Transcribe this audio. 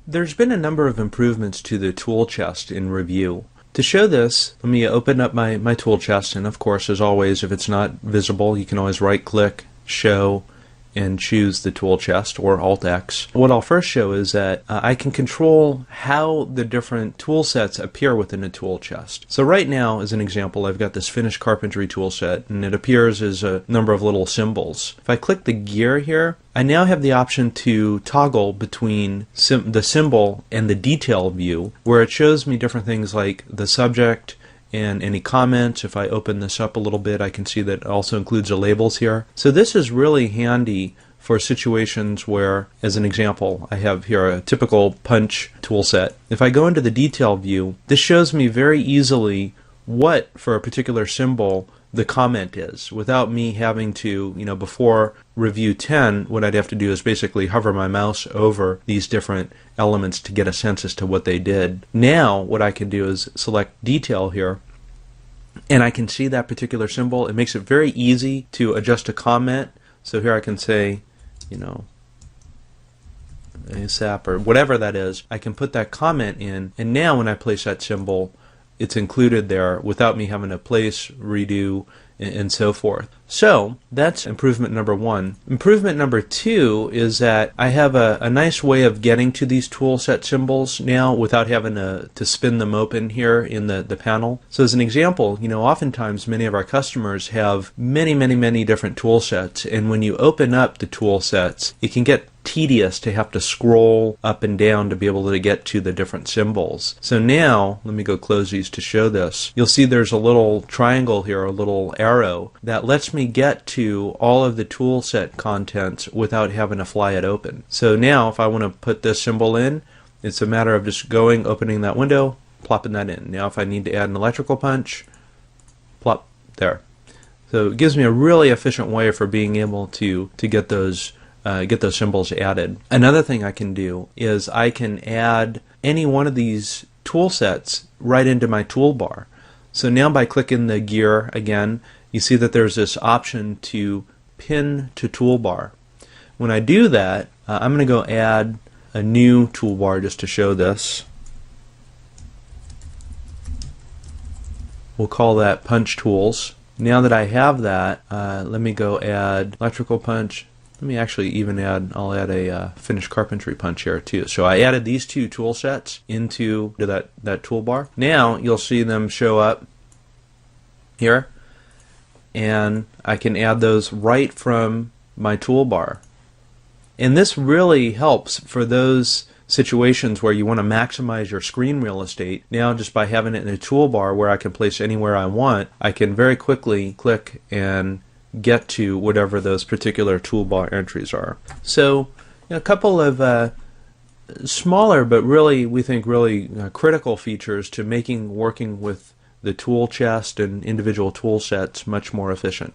There's been a number of improvements to the tool chest in Revu. To show this, let me open up my tool chest, and of course, as always, if it's not visible, you can always right-click, show, and choose the tool chest, or Alt-X. What I'll first show is that I can control how the different tool sets appear within a tool chest. So right now, as an example, I've got this finished carpentry tool set, and it appears as a number of little symbols. If I click the gear here, I now have the option to toggle between the symbol and the detail view, where it shows me different things like the subject and any comments. If I open this up a little bit, I can see that it also includes the labels here. So this is really handy for situations where, as an example, I have here a typical punch tool set. If I go into the detail view, this shows me very easily what, for a particular symbol, the comment is, without me having to, before Revu 10, what I'd have to do is basically hover my mouse over these different elements to get a sense as to what they did. Now, what I can do is select detail here, and I can see that particular symbol. It makes it very easy to adjust a comment. So here I can say, ASAP or whatever that is. I can put that comment in, and now when I place that symbol, it's included there without me having to place, redo, and so forth. So that's improvement number one. Improvement number two is that I have a nice way of getting to these tool set symbols now without having to spin them open here in the panel. So as an example, oftentimes many of our customers have many different tool sets, and when you open up the tool sets, it can get tedious to have to scroll up and down to be able to get to the different symbols. So now, let me go close these to show this. You'll see there's a little triangle here, a little arrow, that lets me get to all of the tool set contents without having to fly it open. So now, if I want to put this symbol in, it's a matter of just going, opening that window, plopping that in. Now if I need to add an electrical punch, plop, there. So it gives me a really efficient way for being able to get those symbols added. Another thing I can do is I can add any one of these tool sets right into my toolbar. So now by clicking the gear again, you see that there's this option to pin to toolbar. When I do that, I'm going to go add a new toolbar just to show this. We'll call that punch tools. Now that I have that, let me go add electrical punch. Let me actually even I'll add a finished carpentry punch here too. So I added these two tool sets into that toolbar. Now you'll see them show up here, and I can add those right from my toolbar. And this really helps for those situations where you want to maximize your screen real estate. Now just by having it in a toolbar where I can place anywhere I want, I can very quickly click and get to whatever those particular toolbar entries are. So a couple of smaller but we think really critical features to making working with the tool chest and individual tool sets much more efficient.